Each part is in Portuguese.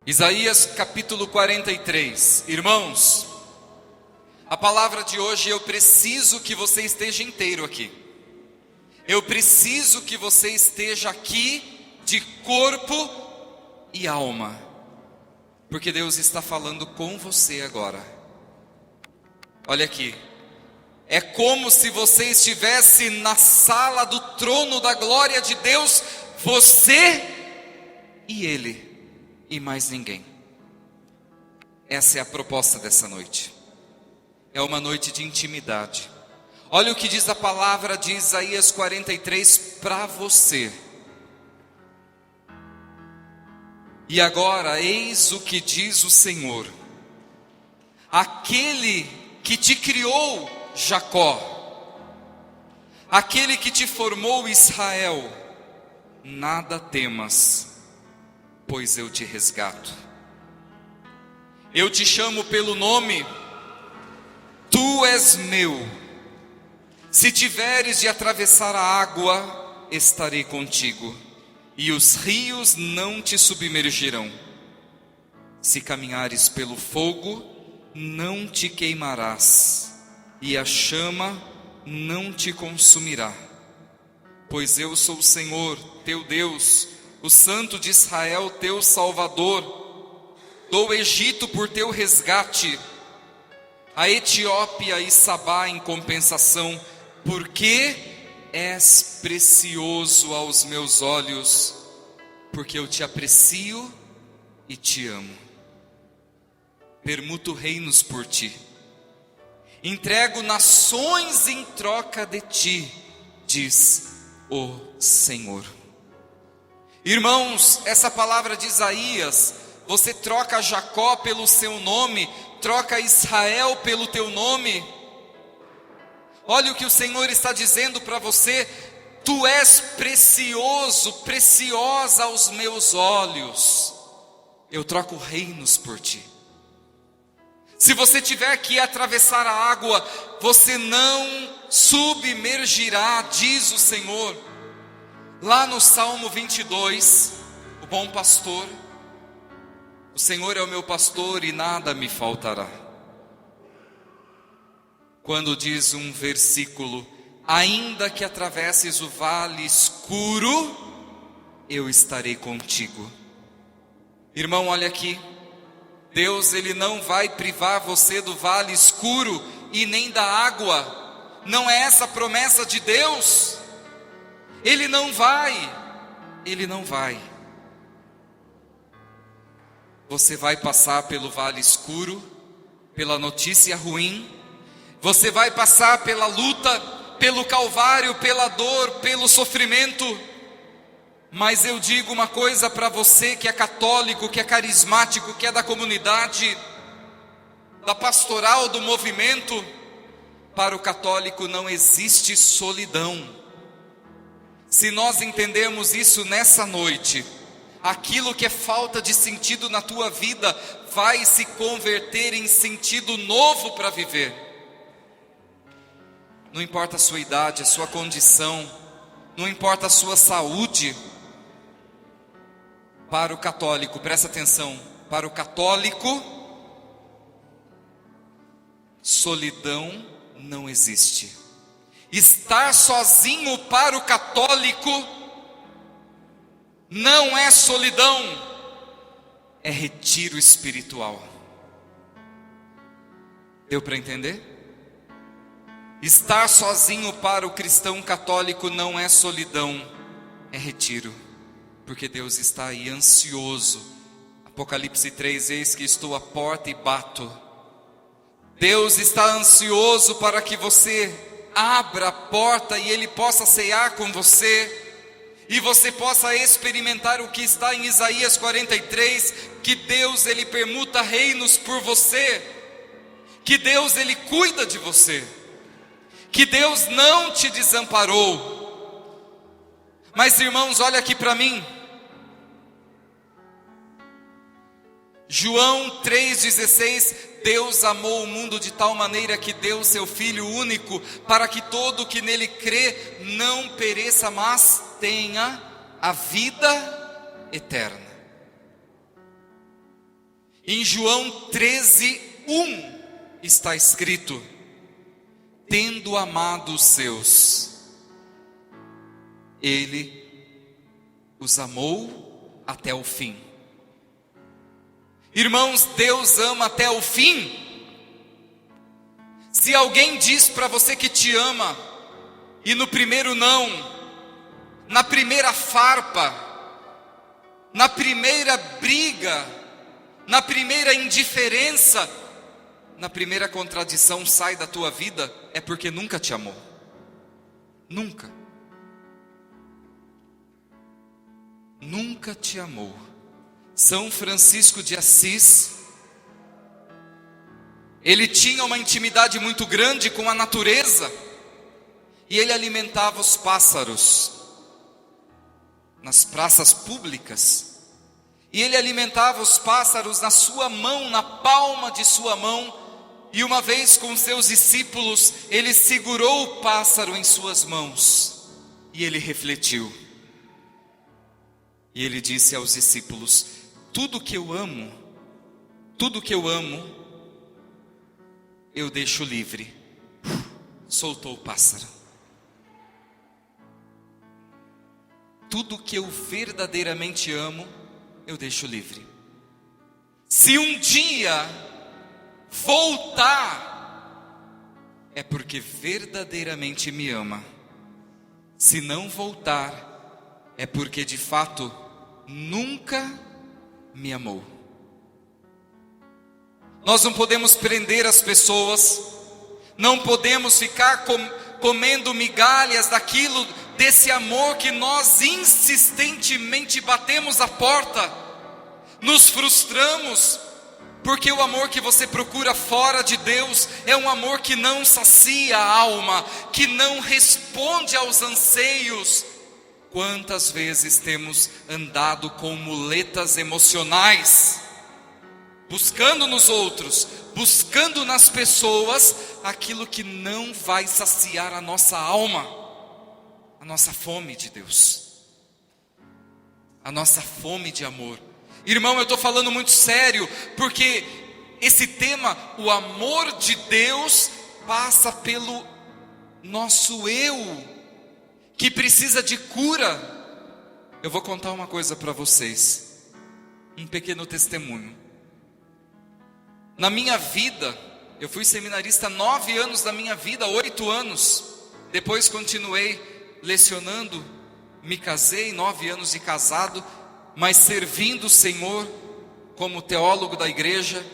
Isaías capítulo 43. Irmãos, a palavra de hoje, eu preciso que você esteja inteiro aqui. Eu preciso que você esteja aqui de corpo e alma, porque Deus está falando com você agora. Olha aqui, é como se você estivesse na sala do trono da glória de Deus, você e Ele. E mais ninguém. Essa é a proposta dessa noite. É uma noite de intimidade. Olha o que diz a palavra de Isaías 43 para você. E agora, eis o que diz o Senhor: aquele que te criou, Jacó, aquele que te formou, Israel, nada temas, pois eu te resgato. Eu te chamo pelo nome, tu és meu. Se tiveres de atravessar a água, estarei contigo, e os rios não te submergirão. Se caminhares pelo fogo, não te queimarás, e a chama não te consumirá. Pois eu sou o Senhor, teu Deus, o Santo de Israel, teu Salvador. Dou o Egito por teu resgate, a Etiópia e Sabá em compensação, porque és precioso aos meus olhos, porque eu te aprecio e te amo. Permuto reinos por ti, entrego nações em troca de ti, diz o Senhor. Irmãos, essa palavra de Isaías, você troca Jacó pelo seu nome, troca Israel pelo teu nome. Olha o que o Senhor está dizendo para você: tu és precioso, preciosa aos meus olhos, eu troco reinos por ti. Se você tiver que atravessar a água, você não submergirá, diz o Senhor. Lá no Salmo 22, o bom pastor: o Senhor é o meu pastor e nada me faltará. Quando diz um versículo: ainda que atravesses o vale escuro, eu estarei contigo. Irmão, olha aqui, Deus, Ele não vai privar você do vale escuro e nem da água. Não é essa a promessa de Deus. Ele não vai. Você vai passar pelo vale escuro, pela notícia ruim, você vai passar pela luta, pelo calvário, pela dor, pelo sofrimento. Mas eu digo uma coisa para você que é católico, que é carismático, que é da comunidade, da pastoral, do movimento: para o católico não existe solidão. Se nós entendemos isso nessa noite, aquilo que é falta de sentido na tua vida vai se converter em sentido novo para viver. Não importa a sua idade, a sua condição, não importa a sua saúde. Para o católico, presta atenção, para o católico, solidão não existe. Estar sozinho para o católico não é solidão, é retiro espiritual. Deu para entender? Estar sozinho para o cristão católico não é solidão, é retiro, porque Deus está aí ansioso. Apocalipse 3, eis que estou à porta e bato. Deus está ansioso para que você abra a porta e Ele possa cear com você, e você possa experimentar o que está em Isaías 43, que Deus Ele permuta reinos por você, que Deus Ele cuida de você, que Deus não te desamparou. Mas irmãos, olha aqui para mim, João 3,16, Deus amou o mundo de tal maneira que deu seu Filho único, para que todo que nele crê não pereça, mas tenha a vida eterna. Em João 13:1 está escrito: tendo amado os seus, Ele os amou até o fim. Irmãos, Deus ama até o fim. Se alguém diz para você que te ama, e no primeiro não, na primeira farpa, na primeira briga, na primeira indiferença, na primeira contradição sai da tua vida, é porque nunca te amou. Nunca. Nunca te amou. São Francisco de Assis, ele tinha uma intimidade muito grande com a natureza, e ele alimentava os pássaros nas praças públicas, e ele alimentava os pássaros na sua mão, na palma de sua mão, e uma vez com seus discípulos, ele segurou o pássaro em suas mãos, e ele refletiu, e ele disse aos discípulos: tudo que eu amo, eu deixo livre. Soltou o pássaro. Tudo que eu verdadeiramente amo, eu deixo livre. Se um dia voltar, é porque verdadeiramente me ama. Se não voltar, é porque de fato nunca me amou. Nós não podemos prender as pessoas, não podemos ficar comendo migalhas desse amor que nós insistentemente batemos a porta, nos frustramos, porque o amor que você procura fora de Deus é um amor que não sacia a alma, que não responde aos anseios. Quantas vezes temos andado com muletas emocionais, buscando nos outros, buscando nas pessoas, aquilo que não vai saciar a nossa alma, a nossa fome de Deus, a nossa fome de amor. Irmão, eu estou falando muito sério, porque esse tema, o amor de Deus, passa pelo nosso eu, que precisa de cura. Eu vou contar uma coisa para vocês, um pequeno testemunho. Na minha vida, eu fui seminarista 9 anos da minha vida, 8 anos. Depois continuei lecionando, me casei, 9 anos de casado, mas servindo o Senhor como teólogo da igreja.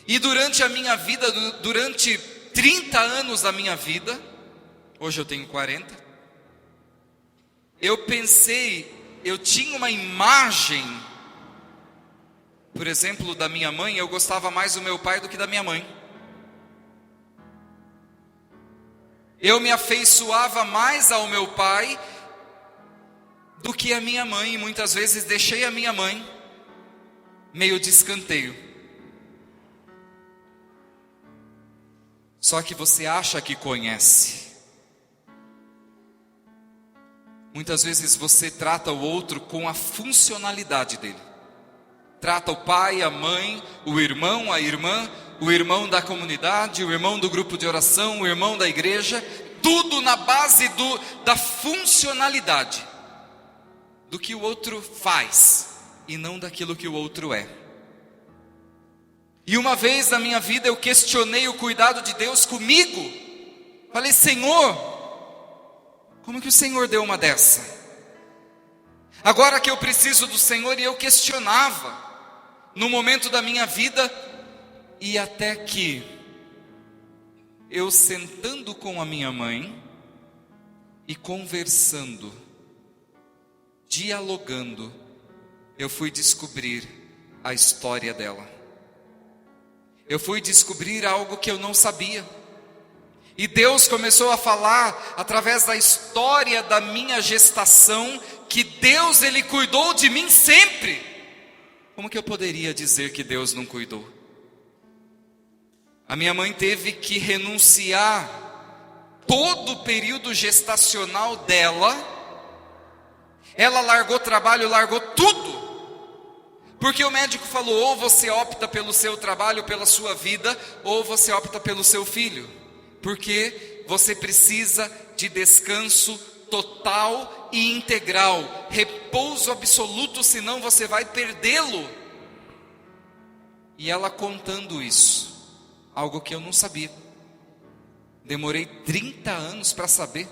E durante a minha vida, durante 30 anos da minha vida, hoje eu tenho 40, eu tinha uma imagem, por exemplo, da minha mãe. Eu gostava mais do meu pai do que da minha mãe. Eu me afeiçoava mais ao meu pai do que a minha mãe, e muitas vezes deixei a minha mãe meio de escanteio. Só que você acha que conhece. Muitas vezes você trata o outro com a funcionalidade dele. Trata o pai, a mãe, o irmão, a irmã, o irmão da comunidade, o irmão do grupo de oração, o irmão da igreja, tudo na base da funcionalidade, do que o outro faz, e não daquilo que o outro é. E uma vez na minha vida eu questionei o cuidado de Deus comigo. Falei: Senhor, como que o Senhor deu uma dessa? Agora que eu preciso do Senhor. E eu questionava no momento da minha vida, e até que eu sentando com a minha mãe e conversando, dialogando, eu fui descobrir a história dela. Eu fui descobrir algo que eu não sabia. E Deus começou a falar através da história da minha gestação, que Deus, Ele cuidou de mim sempre. Como que eu poderia dizer que Deus não cuidou? A minha mãe teve que renunciar todo o período gestacional dela. Ela largou trabalho, largou tudo. Porque o médico falou, ou você opta pelo seu trabalho, pela sua vida, ou você opta pelo seu filho. Porque você precisa de descanso total e integral, repouso absoluto, senão você vai perdê-lo. E ela contando isso, algo que eu não sabia. Demorei 30 anos para saber.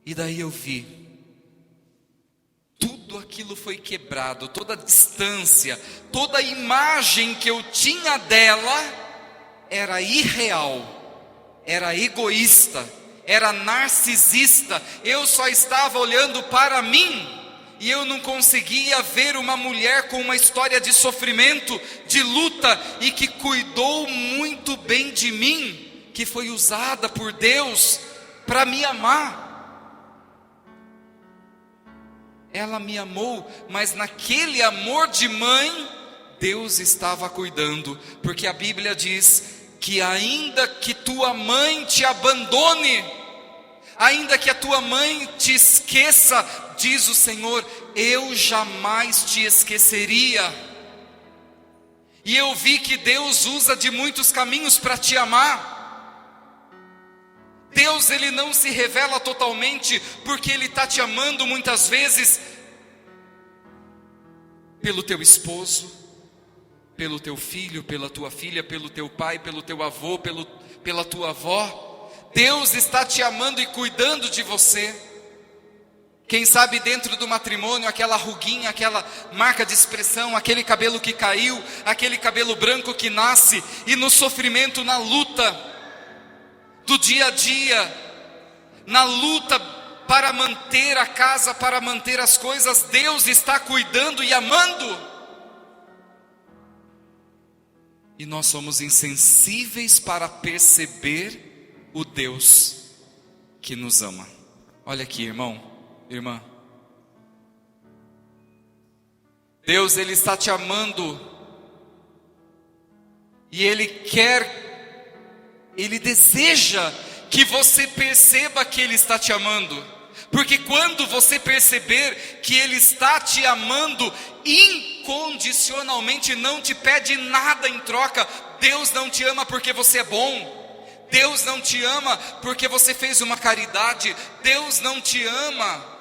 E daí eu vi, tudo aquilo foi quebrado, toda a distância, toda a imagem que eu tinha dela era irreal, era egoísta, era narcisista. Eu só estava olhando para mim e eu não conseguia ver uma mulher com uma história de sofrimento, de luta e que cuidou muito bem de mim, que foi usada por Deus para me amar. Ela me amou, mas naquele amor de mãe, Deus estava cuidando, porque a Bíblia diz que ainda que tua mãe te abandone, ainda que a tua mãe te esqueça, diz o Senhor, eu jamais te esqueceria. E eu vi que Deus usa de muitos caminhos para te amar. Deus, Ele não se revela totalmente, porque Ele está te amando muitas vezes pelo teu esposo, pelo teu filho, pela tua filha, pelo teu pai, pelo teu avô, pela tua avó. Deus está te amando e cuidando de você. Quem sabe dentro do matrimônio, aquela ruguinha, aquela marca de expressão, aquele cabelo que caiu, aquele cabelo branco que nasce, e no sofrimento, na luta do dia a dia, na luta para manter a casa, para manter as coisas, Deus está cuidando e amando. E nós somos insensíveis para perceber o Deus que nos ama. Olha aqui, irmão, irmã. Deus, Ele está te amando. E Ele Ele deseja que você perceba que Ele está te amando. Porque quando você perceber que Ele está te amando incondicionalmente, não te pede nada em troca. Deus não te ama porque você é bom. Deus não te ama porque você fez uma caridade. Deus não te ama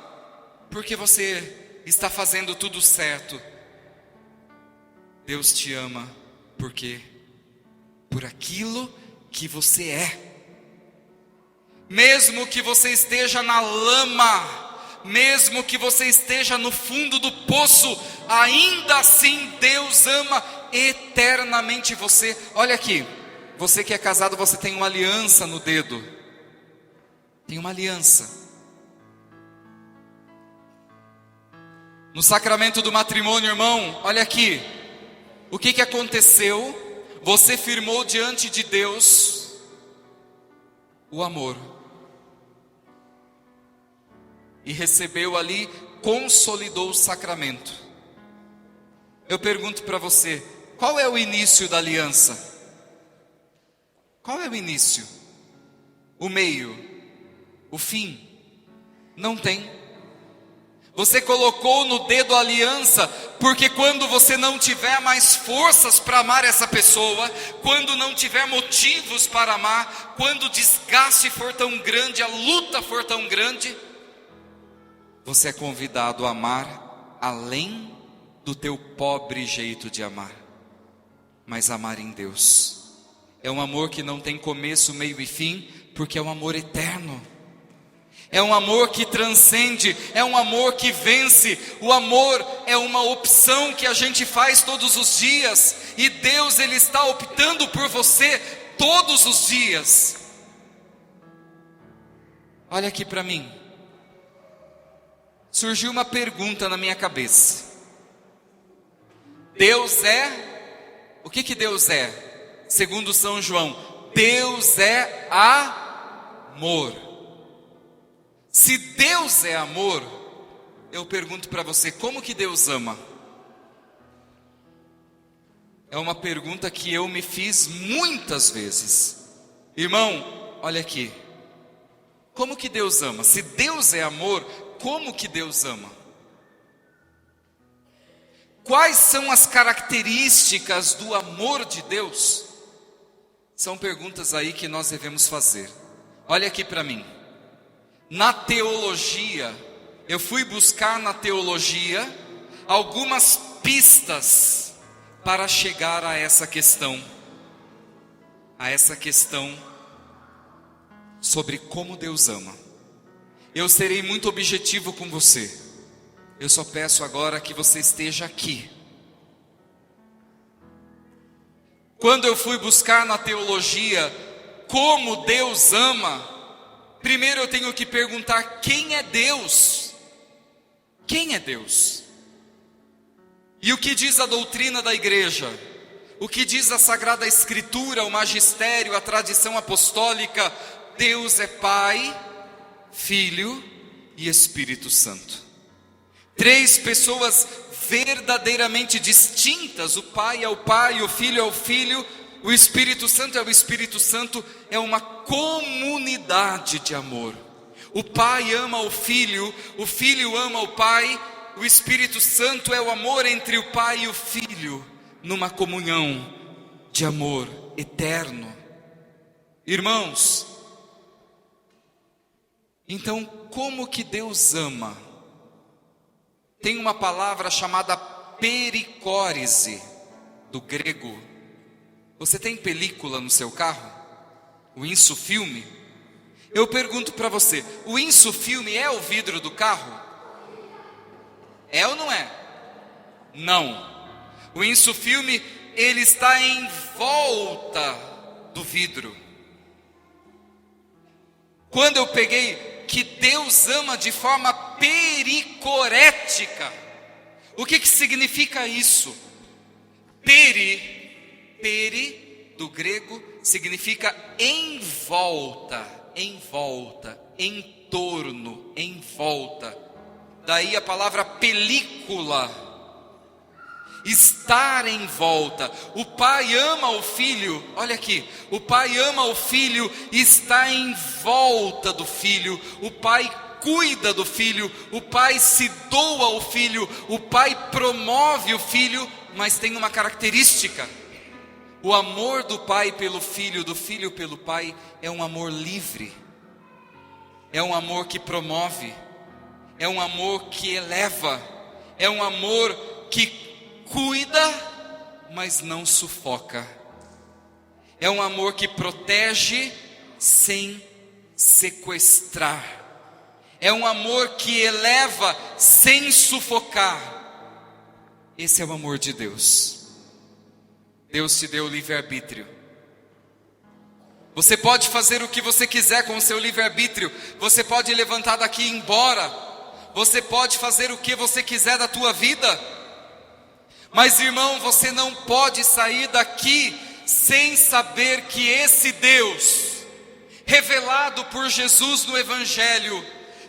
porque você está fazendo tudo certo. Deus te ama porque por aquilo que você é. Mesmo que você esteja na lama, mesmo que você esteja no fundo do poço, ainda assim Deus ama eternamente você. Olha aqui, você que é casado, você tem uma aliança no dedo. Tem uma aliança. No sacramento do matrimônio, irmão, olha aqui. O que aconteceu? Você firmou diante de Deus o amor. E recebeu ali, consolidou o sacramento. Eu pergunto para você, qual é o início da aliança? Qual é o início? O meio? O fim? Não tem. Você colocou no dedo a aliança, porque quando você não tiver mais forças para amar essa pessoa, quando não tiver motivos para amar, quando o desgaste for tão grande, a luta for tão grande, você é convidado a amar além do teu pobre jeito de amar, mas amar em Deus. É um amor que não tem começo, meio e fim, porque é um amor eterno. É um amor que transcende, é um amor que vence. O amor é uma opção que a gente faz todos os dias. E Deus, Ele está optando por você todos os dias. Olha aqui para mim. Surgiu uma pergunta na minha cabeça. Deus é? O que Deus é? Segundo São João, Deus é amor. Se Deus é amor, eu pergunto para você, como que Deus ama? É uma pergunta que eu me fiz muitas vezes. Irmão, olha aqui. Como que Deus ama? Se Deus é amor, como que Deus ama? Quais são as características do amor de Deus? São perguntas aí que nós devemos fazer. Olha aqui para mim. Na teologia, eu fui buscar na teologia algumas pistas para chegar a essa questão sobre como Deus ama. Eu serei muito objetivo com você. Eu só peço agora que você esteja aqui. Quando eu fui buscar na teologia como Deus ama, primeiro eu tenho que perguntar quem é Deus? Quem é Deus? E o que diz a doutrina da igreja? O que diz a Sagrada Escritura, o magistério, a tradição apostólica? Deus é Pai, Filho e Espírito Santo. Três pessoas verdadeiramente distintas. O Pai é o Pai, o Filho é o Filho, o Espírito Santo é o Espírito Santo. É uma comunidade de amor. O Pai ama o Filho ama o Pai. O Espírito Santo é o amor entre o Pai e o Filho, numa comunhão de amor eterno. Irmãos, então como que Deus ama? Tem uma palavra chamada pericórese, do grego. Você tem película no seu carro? O insufilme? Eu pergunto para você, o insufilme é o vidro do carro? É ou não é? Não. O insufilme, ele está em volta do vidro. Quando eu peguei que Deus ama de forma pericorética, o que significa isso? Peri, do grego, significa em volta, em torno, em volta. Daí a palavra película, estar em volta. O Pai ama o Filho, olha aqui, o Pai ama o Filho e está em volta do Filho. O Pai cuida do Filho, o Pai se doa ao Filho, o Pai promove o Filho, mas tem uma característica: o amor do Pai pelo Filho, do Filho pelo Pai, é um amor livre, é um amor que promove, é um amor que eleva, é um amor que cuida, mas não sufoca. É um amor que protege sem sequestrar. É um amor que eleva sem sufocar. Esse é o amor de Deus. Deus te deu o livre-arbítrio. Você pode fazer o que você quiser com o seu livre-arbítrio. Você pode levantar daqui e ir embora. Você pode fazer o que você quiser da tua vida. Mas irmão, você não pode sair daqui sem saber que esse Deus, revelado por Jesus no Evangelho,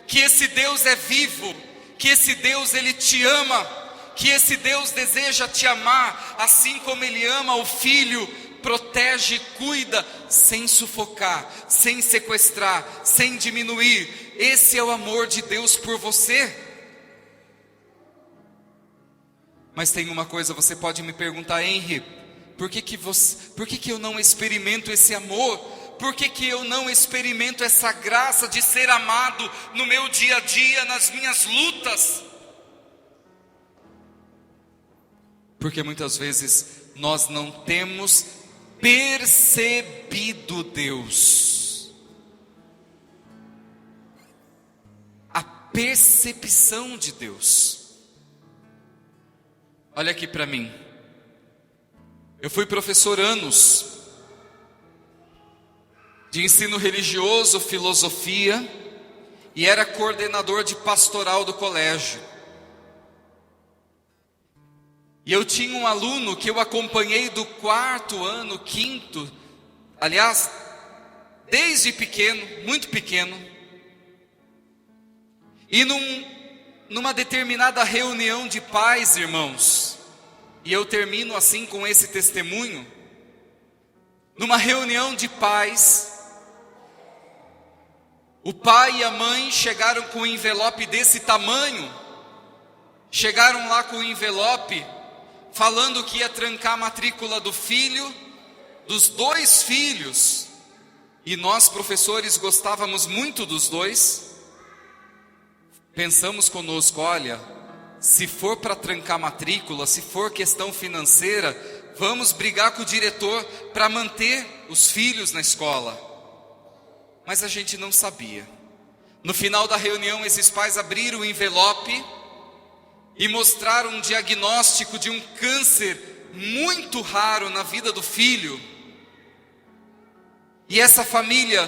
que esse Deus é vivo, que esse Deus ele te ama, que esse Deus deseja te amar, assim como ele ama o Filho, protege e cuida, sem sufocar, sem sequestrar, sem diminuir. Esse é o amor de Deus por você. Mas tem uma coisa, você pode me perguntar: Henry, por que eu não experimento esse amor? Por que eu não experimento essa graça de ser amado no meu dia a dia, nas minhas lutas? Porque muitas vezes nós não temos percebido Deus. A percepção de Deus. Olha aqui para mim. Eu fui professor anos. de ensino religioso, filosofia, e era coordenador de pastoral do colégio. E eu tinha um aluno que eu acompanhei do 4º ano, 5º, aliás, desde pequeno, muito pequeno. E numa determinada reunião de pais, irmãos, e eu termino assim com esse testemunho, numa reunião de pais, o pai e a mãe chegaram com um envelope desse tamanho, chegaram lá com o envelope, falando que ia trancar a matrícula do filho, dos 2 filhos, e nós professores gostávamos muito dos 2, pensamos conosco, olha, se for para trancar a matrícula, se for questão financeira, vamos brigar com o diretor para manter os filhos na escola. Mas a gente não sabia. No final da reunião, esses pais abriram o envelope e mostraram um diagnóstico de um câncer muito raro na vida do filho. E essa família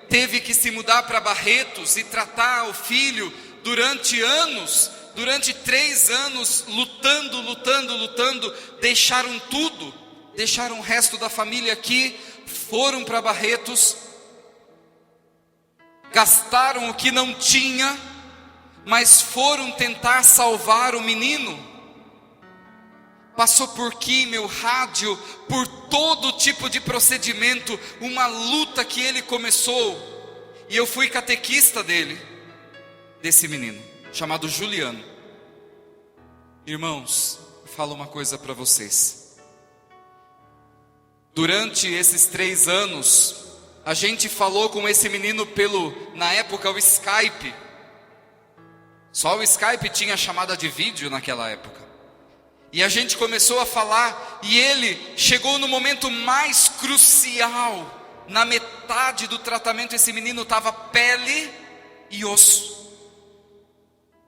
teve que se mudar para Barretos e tratar o filho durante anos, durante 3 anos, lutando, deixaram tudo, deixaram o resto da família aqui, foram para Barretos, gastaram o que não tinha, mas foram tentar salvar o menino. Passou por químio, rádio, por todo tipo de procedimento, uma luta que ele começou. E eu fui catequista desse menino, chamado Juliano. Irmãos, eu falo uma coisa para vocês. Durante esses 3 anos, a gente falou com esse menino na época, o Skype. Só o Skype tinha chamada de vídeo naquela época. E a gente começou a falar, e ele chegou no momento mais crucial. Na metade do tratamento, esse menino estava pele e osso.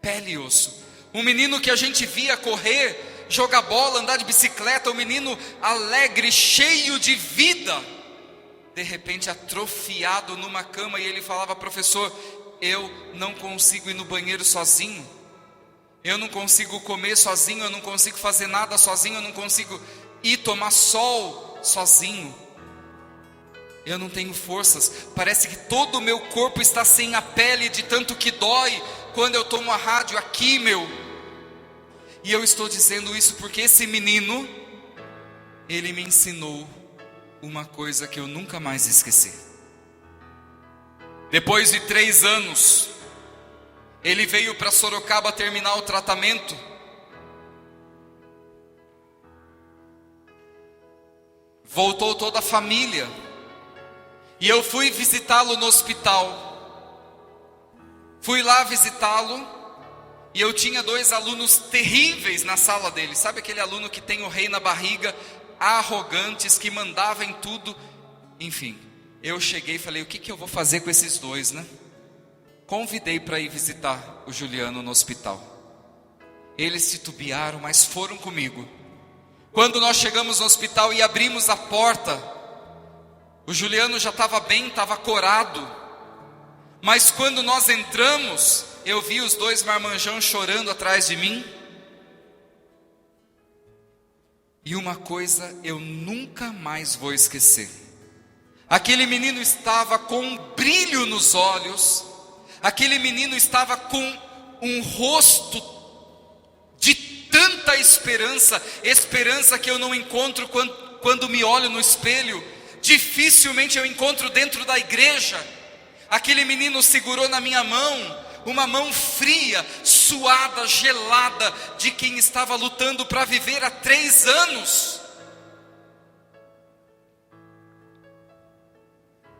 Pele e osso. Um menino que a gente via correr, jogar bola, andar de bicicleta, um menino alegre, cheio de vida. De repente atrofiado numa cama, e ele falava, professor, eu não consigo ir no banheiro sozinho, eu não consigo comer sozinho, eu não consigo fazer nada sozinho, eu não consigo ir tomar sol sozinho, eu não tenho forças, parece que todo o meu corpo está sem a pele, de tanto que dói, quando eu tomo a rádio aqui, e eu estou dizendo isso porque esse menino, ele me ensinou uma coisa que eu nunca mais esqueci. Depois de 3 anos, ele veio para Sorocaba terminar o tratamento. Voltou toda a família. E eu fui visitá-lo no hospital. Fui lá visitá-lo. E eu tinha 2 alunos terríveis na sala dele. Sabe aquele aluno que tem o rei na barriga, arrogantes, que mandava em tudo? Enfim, eu cheguei e falei, o que eu vou fazer com esses 2, né? Convidei para ir visitar o Juliano no hospital. Eles titubearam, mas foram comigo. Quando nós chegamos no hospital e abrimos a porta, o Juliano já estava bem, estava corado. Mas quando nós entramos, eu vi os 2 marmanjão chorando atrás de mim. E uma coisa eu nunca mais vou esquecer. Aquele menino estava com um brilho nos olhos. Aquele menino estava com um rosto de tanta esperança. Esperança que eu não encontro quando me olho no espelho. Dificilmente eu encontro dentro da igreja. Aquele menino segurou na minha mão, uma mão fria, suada, gelada, de quem estava lutando para viver há 3 anos.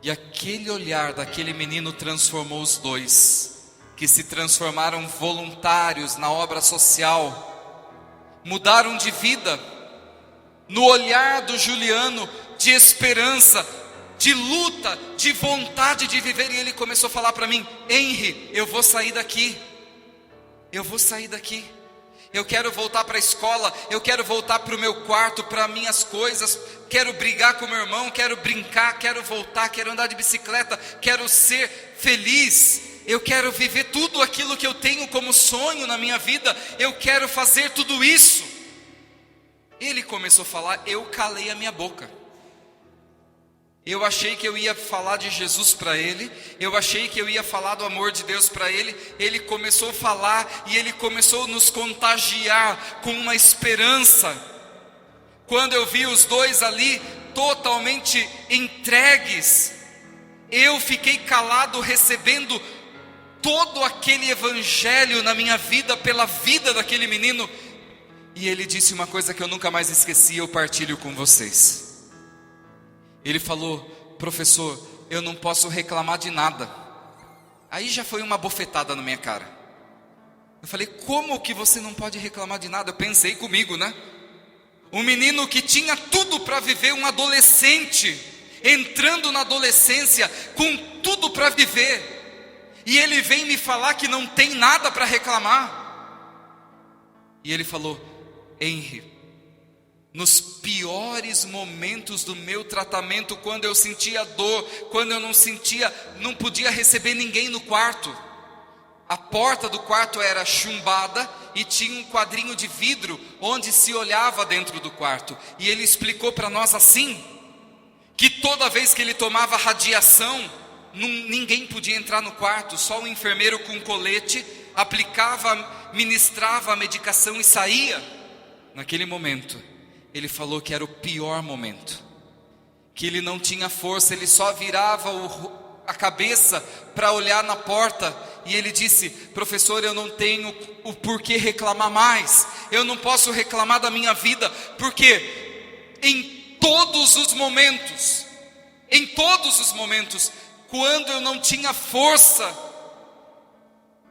E aquele olhar daquele menino transformou os 2, que se transformaram voluntários na obra social, mudaram de vida. No olhar do Juliano, de esperança, de luta, de vontade de viver. E ele começou a falar para mim, Henry, eu vou sair daqui. eu quero voltar para a escola, eu quero voltar para o meu quarto, para minhas coisas, quero brigar com meu irmão, quero brincar, quero voltar, quero andar de bicicleta, quero ser feliz, eu quero viver tudo aquilo que eu tenho como sonho na minha vida, eu quero fazer tudo isso. Ele começou a falar, eu calei a minha boca. Eu achei que eu ia falar de Jesus para ele, eu achei que eu ia falar do amor de Deus para ele. Ele começou a falar e ele começou a nos contagiar com uma esperança. Quando eu vi os dois ali totalmente entregues, eu fiquei calado recebendo todo aquele evangelho na minha vida, pela vida daquele menino. E ele disse uma coisa que eu nunca mais esqueci, eu partilho com vocês. Ele falou, professor, eu não posso reclamar de nada. Aí já foi uma bofetada na minha cara. Eu falei, como que você não pode reclamar de nada? Eu pensei comigo, né? Um menino que tinha tudo para viver, um adolescente, entrando na adolescência, com tudo para viver. E ele vem me falar que não tem nada para reclamar. E ele falou, Henry, nos piores momentos do meu tratamento, quando eu sentia dor, quando eu não podia receber ninguém no quarto, a porta do quarto era chumbada e tinha um quadrinho de vidro onde se olhava dentro do quarto. E ele explicou para nós assim, que toda vez que ele tomava radiação, ninguém podia entrar no quarto, só o enfermeiro com colete aplicava, ministrava a medicação e saía. Naquele momento ele falou que era o pior momento, que ele não tinha força, ele só virava a cabeça para olhar na porta, e ele disse, professor, eu não tenho o porquê reclamar mais, eu não posso reclamar da minha vida, porque em todos os momentos, quando eu não tinha força,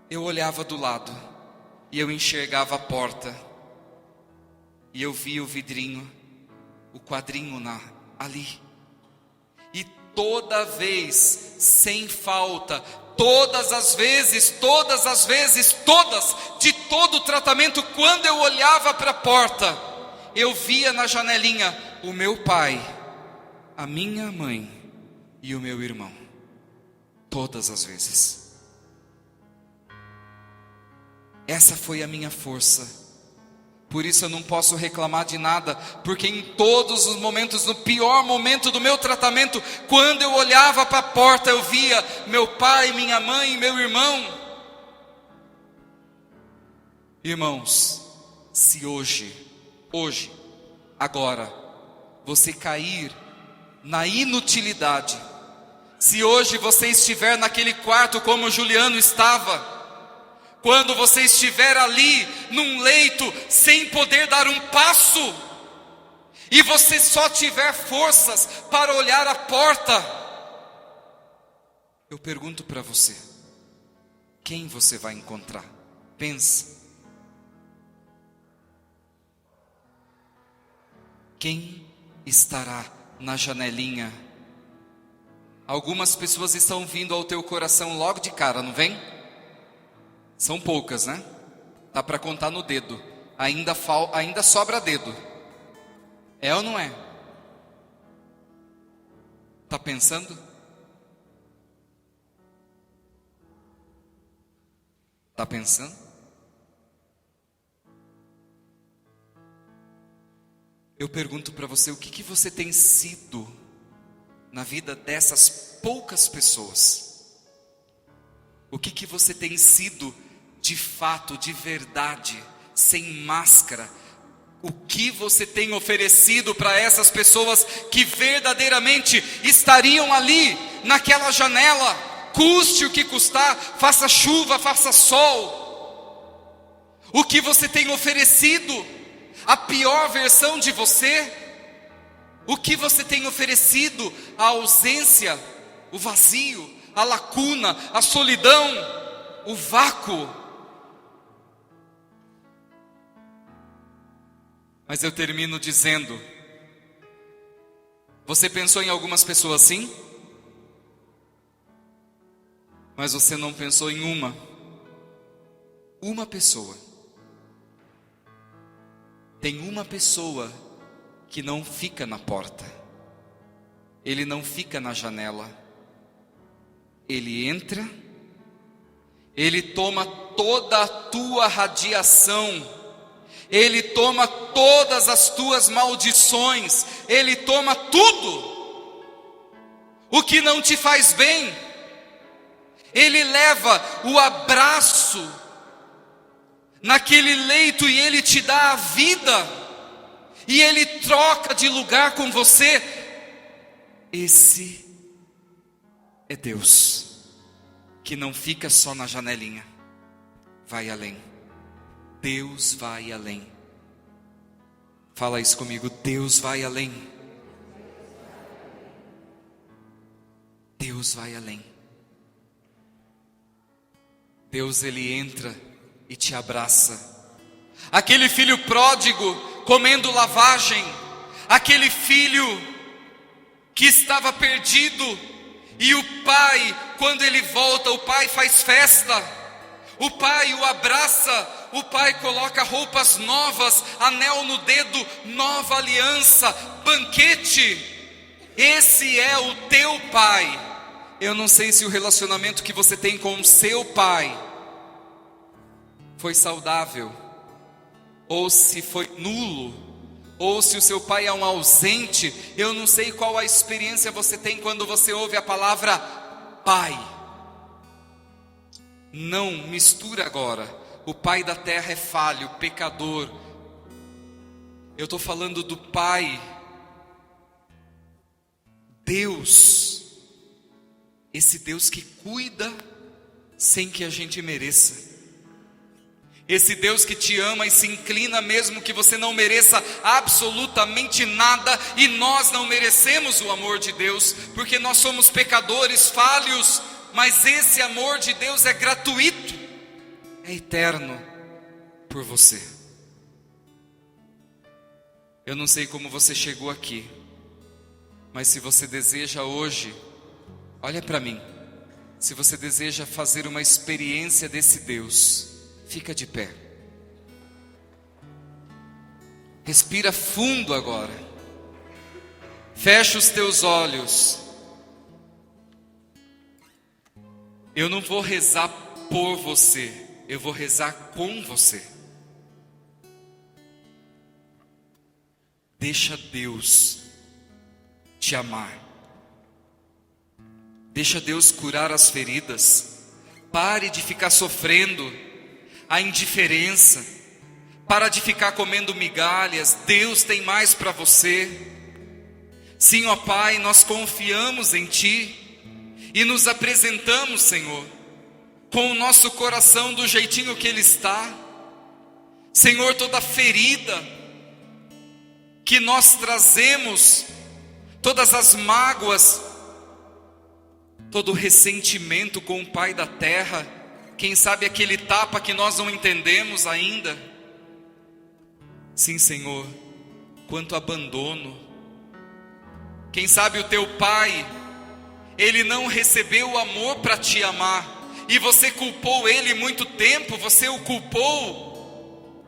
eu olhava do lado, e eu enxergava a porta, e eu vi o vidrinho, o quadrinho ali. E toda vez, sem falta, todas as vezes, de todo o tratamento, quando eu olhava para a porta, eu via na janelinha o meu pai, a minha mãe e o meu irmão. Todas as vezes. Essa foi a minha força. Por isso eu não posso reclamar de nada, porque em todos os momentos, no pior momento do meu tratamento, quando eu olhava para a porta, eu via meu pai, minha mãe e meu irmão. Irmãos, se hoje, agora, você cair na inutilidade, se hoje você estiver naquele quarto como Juliano estava, quando você estiver ali, num leito, sem poder dar um passo, e você só tiver forças para olhar a porta, eu pergunto para você, quem você vai encontrar? Pensa. Quem estará na janelinha? Algumas pessoas estão vindo ao teu coração logo de cara, não vem? São poucas, né? Dá para contar no dedo. Ainda sobra dedo. É ou não é? Tá pensando? Tá pensando? Eu pergunto para você, o que você tem sido na vida dessas poucas pessoas? O que você tem sido de fato, de verdade, sem máscara? O que você tem oferecido para essas pessoas que verdadeiramente estariam ali, naquela janela, custe o que custar, faça chuva, faça sol? O que você tem oferecido? A pior versão de você? O que você tem oferecido? A ausência, o vazio, a lacuna, a solidão, o vácuo? Mas eu termino dizendo, você pensou em algumas pessoas sim? Mas você não pensou em uma pessoa tem uma pessoa que não fica na porta, ele não fica na janela, ele entra, ele toma toda a tua radiação, ele toma todas as tuas maldições, ele toma tudo o que não te faz bem, ele leva o abraço naquele leito e ele te dá a vida, e ele troca de lugar com você. Esse é Deus, que não fica só na janelinha, vai além. Deus vai além. Fala isso comigo, Deus vai além. Deus vai além. Deus, ele entra e te abraça. Aquele filho pródigo comendo lavagem, aquele filho que estava perdido, e o pai, quando ele volta, o pai faz festa, o pai o abraça, o pai coloca roupas novas, anel no dedo, nova aliança, banquete. Esse é o teu pai. Eu não sei se o relacionamento que você tem com o seu pai foi saudável, ou se foi nulo, ou se o seu pai é um ausente. Eu não sei qual a experiência você tem quando você ouve a palavra pai. Não mistura agora, o pai da terra é falho, pecador. Eu estou falando do pai, Deus, esse Deus que cuida sem que a gente mereça, esse Deus que te ama e se inclina mesmo que você não mereça absolutamente nada, e nós não merecemos o amor de Deus, porque nós somos pecadores, falhos, mas esse amor de Deus é gratuito, é eterno por você. Eu não sei como você chegou aqui, mas se você deseja hoje, olha para mim, se você deseja fazer uma experiência desse Deus, fica de pé. Respira fundo agora. Fecha os teus olhos. Eu não vou rezar por você, eu vou rezar com você. Deixa Deus te amar. Deixa Deus curar as feridas. Pare de ficar sofrendo a indiferença. Para de ficar comendo migalhas. Deus tem mais para você. Sim, ó Pai, nós confiamos em Ti e nos apresentamos, Senhor, com o nosso coração do jeitinho que ele está. Senhor, toda ferida que nós trazemos, todas as mágoas, todo ressentimento com o pai da terra, quem sabe aquele tapa que nós não entendemos ainda. Sim, Senhor, quanto abandono. Quem sabe o teu pai, ele não recebeu o amor para te amar, e você culpou ele muito tempo, você o culpou,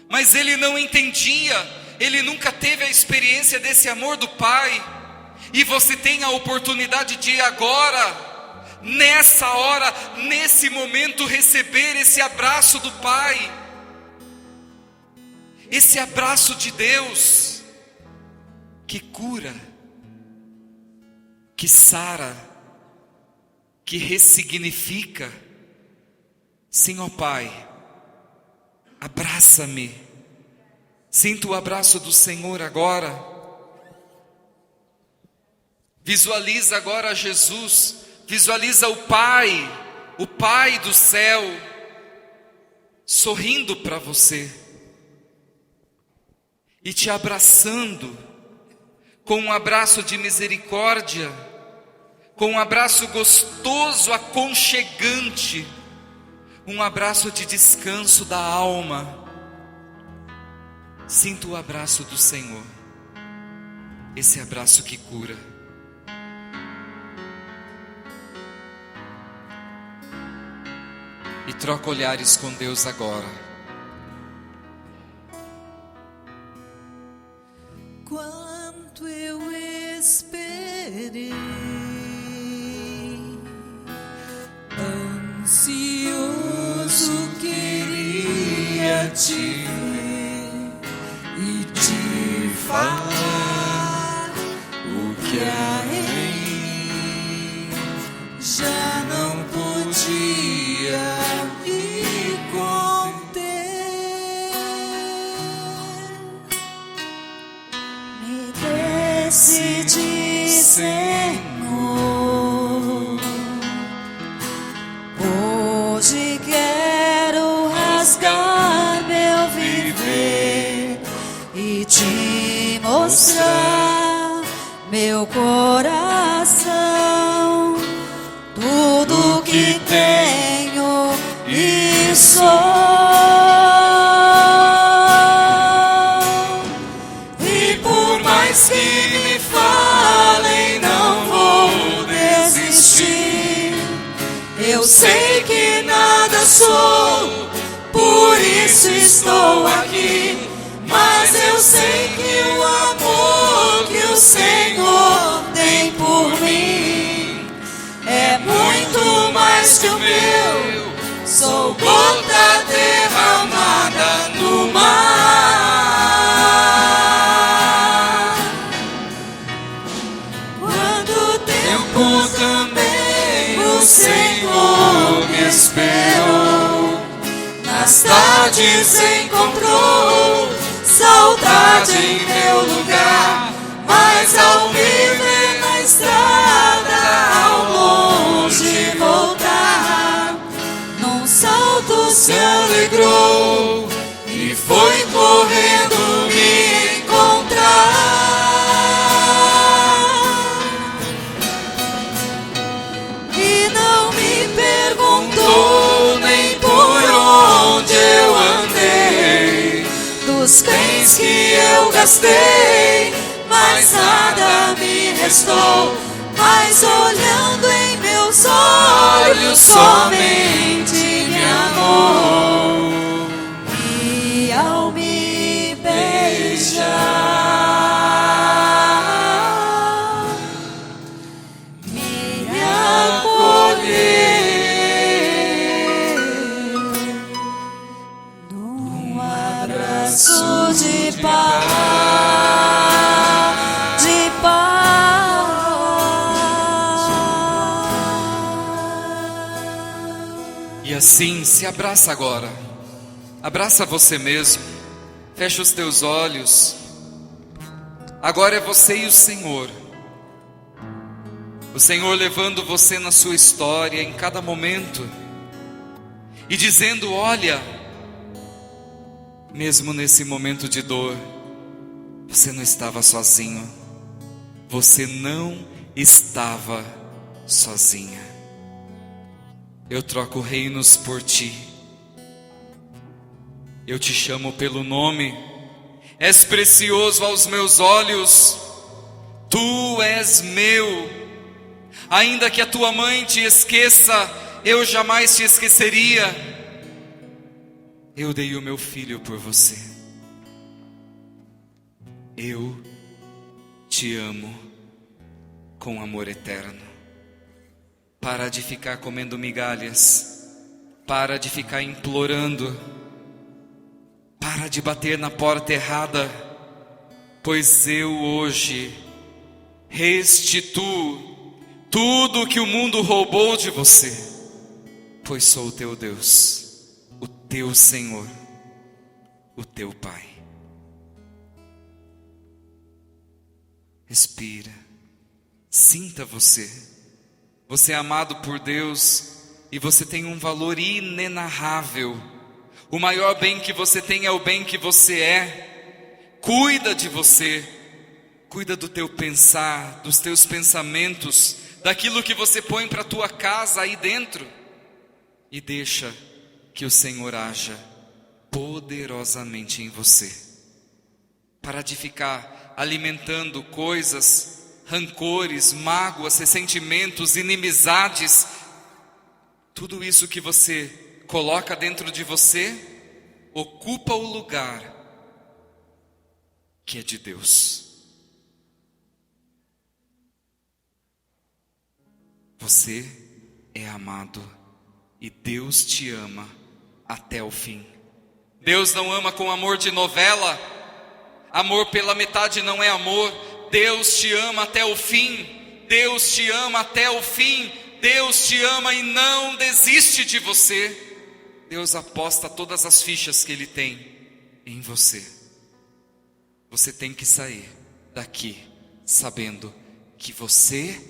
mas ele não entendia, ele nunca teve a experiência desse amor do pai, e você tem a oportunidade de agora, nessa hora, nesse momento, receber esse abraço do Pai, esse abraço de Deus, que cura, que sara, que ressignifica. Sim, ó Pai, abraça-me, sinta o abraço do Senhor agora. Visualiza agora Jesus, visualiza o Pai do céu, sorrindo para você e te abraçando com um abraço de misericórdia, com um abraço gostoso, aconchegante, um abraço de descanso da alma. Sinta o abraço do Senhor, esse abraço que cura. E troca olhares com Deus agora. Ansioso queria te ver e te falar o que há em mim. Já não podia me conter. Me decidi, Senhor. Hoje quero rasgar meu viver e te mostrar meu coração, tudo que tenho e sou. E por mais que me falem, não vou desistir. Eu sei que nada sou, por isso estou aqui. Mas eu sei que o amor que o Senhor tem por mim é muito mais que o meu. Sou gota derramada no mar. Quanto tempo também o Senhor me esperou. Nas tardes encontrou saudade em meu lugar, mas ao me ver na estrada, ao longe voltar, num salto se alegrou e foi correndo me encontrar. E não me perguntou nem por onde eu andei, dos bens que eu gastei, mas nada me restou. Mas olhando em meus olhos, somente me amou. E ao me beijar, me acolher num abraço de paz, de paz. E assim, se abraça agora. Abraça você mesmo. Fecha os teus olhos. Agora é você e o Senhor. O Senhor levando você na sua história em cada momento e dizendo: olha, mesmo nesse momento de dor, você não estava sozinho. Você não estava sozinha. Eu troco reinos por ti. Eu te chamo pelo nome. És precioso aos meus olhos. Tu és meu. Ainda que a tua mãe te esqueça, eu jamais te esqueceria. Eu dei o meu filho por você. Eu te amo com amor eterno. Para de ficar comendo migalhas. Para de ficar implorando. Para de bater na porta errada. Pois eu hoje restituo tudo que o mundo roubou de você. Pois sou o teu Deus, o teu Senhor, o teu Pai. Respira. Sinta você. Você é amado por Deus e você tem um valor inenarrável. O maior bem que você tem é o bem que você é. Cuida de você. Cuida do teu pensar, dos teus pensamentos, daquilo que você põe para a tua casa aí dentro. E deixa que o Senhor haja poderosamente em você. Para de ficar alimentando coisas, rancores, mágoas, ressentimentos, inimizades. Tudo isso que você coloca dentro de você ocupa o lugar que é de Deus. Você é amado e Deus te ama até o fim. Deus não ama com amor de novela. Amor pela metade não é amor. Deus te ama até o fim. Deus te ama até o fim. Deus te ama e não desiste de você. Deus aposta todas as fichas que Ele tem em você. Você tem que sair daqui sabendo que você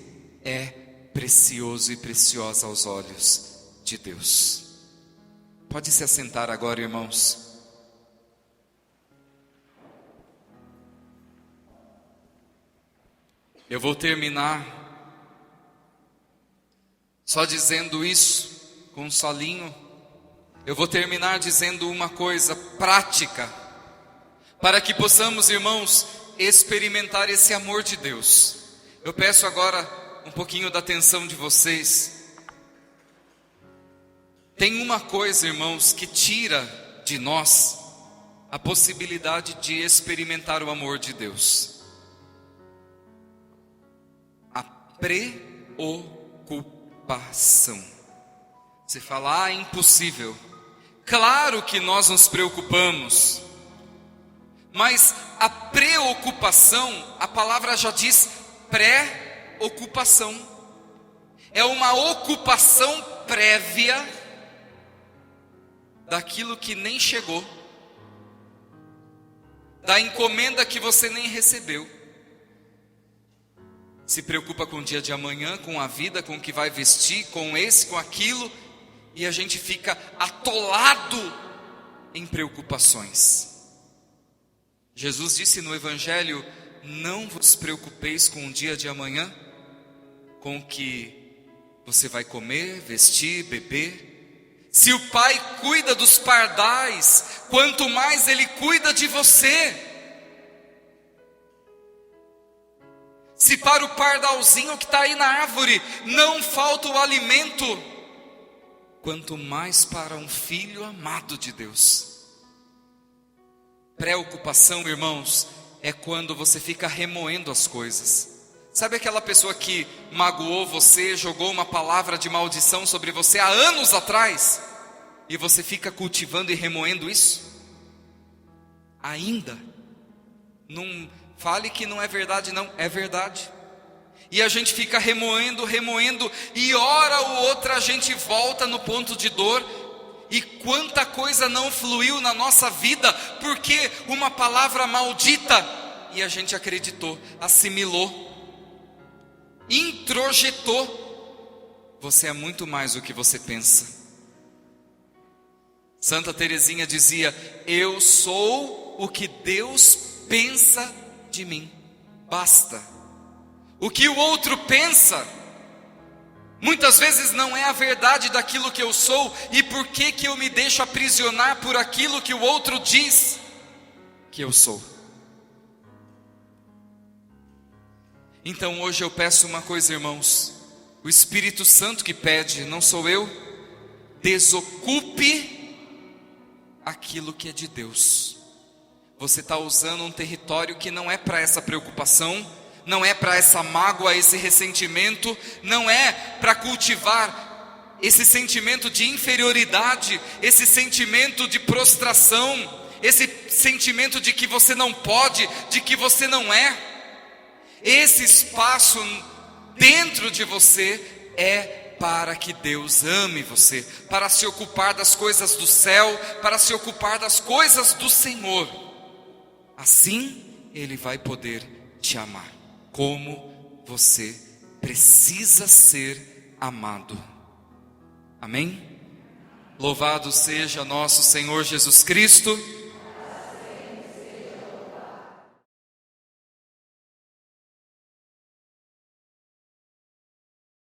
é precioso e preciosa aos olhos de Deus. Pode se assentar agora, irmãos. Eu vou terminar só dizendo isso, com um solinho. Eu vou terminar dizendo uma coisa prática, para que possamos, irmãos, experimentar esse amor de Deus. Eu peço agora um pouquinho da atenção de vocês. Tem uma coisa, irmãos, que tira de nós a possibilidade de experimentar o amor de Deus: a preocupação. Você fala, é impossível. Claro que nós nos preocupamos, mas a preocupação, a palavra já diz pré-ocupação. É uma ocupação prévia daquilo que nem chegou, da encomenda que você nem recebeu. Se preocupa com o dia de amanhã, com a vida, com o que vai vestir, com esse, com aquilo, e a gente fica atolado em preocupações. Jesus disse no Evangelho: não vos preocupeis com o dia de amanhã, com o que você vai comer, vestir, beber. Se o Pai cuida dos pardais, quanto mais Ele cuida de você. Se para o pardalzinho que está aí na árvore não falta o alimento, quanto mais para um filho amado de Deus. Preocupação, irmãos, é quando você fica remoendo as coisas. Sabe aquela pessoa que magoou você, jogou uma palavra de maldição sobre você há anos atrás, e você fica cultivando e remoendo isso? Ainda? Não fale que não é verdade, não, é verdade. E a gente fica remoendo, e hora ou outra a gente volta no ponto de dor. E quanta coisa não fluiu na nossa vida, porque uma palavra maldita, e a gente acreditou, assimilou, introjetou. Você é muito mais do que você pensa. Santa Teresinha dizia: eu sou o que Deus pensa de mim, basta. O que o outro pensa muitas vezes não é a verdade daquilo que eu sou. E por que eu me deixo aprisionar por aquilo que o outro diz que eu sou? Então hoje eu peço uma coisa, irmãos, o Espírito Santo que pede, não sou eu. Desocupe aquilo que é de Deus. Você está usando um território que não é para essa preocupação, não é para essa mágoa, esse ressentimento, não é para cultivar esse sentimento de inferioridade, esse sentimento de prostração, esse sentimento de que você não pode, de que você não é. Esse espaço dentro de você é para que Deus ame você, para se ocupar das coisas do céu, para se ocupar das coisas do Senhor. Assim Ele vai poder te amar, como você precisa ser amado. Amém? Louvado seja nosso Senhor Jesus Cristo.